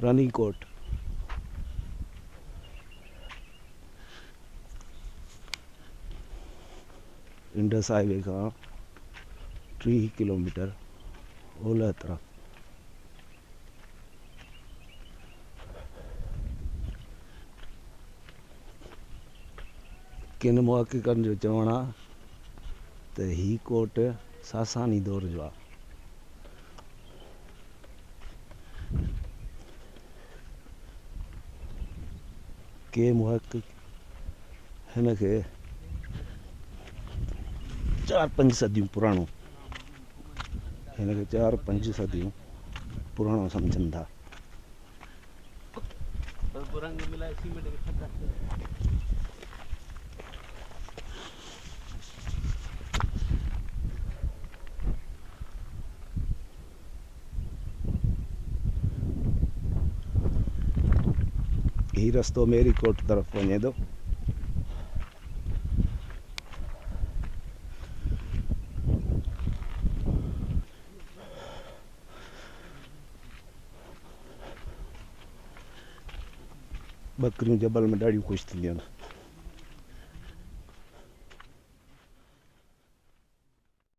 Ranikot Indus highway का 3 kilometre ओला तरफ किन मौके कर जो चवणा तो ही कोट सासानी दौर जो आहे के मुहक़क़िक़ हिन खे 4-5 सदियूं पुराणो हिन खे 4-5 सदियूं पुराणो सम्झनि था। ही रस्तो मेरीकोट तरफ वञे थो। बकरियूं जबल में ॾाढियूं ख़ुशि थींदियूं आहिनि।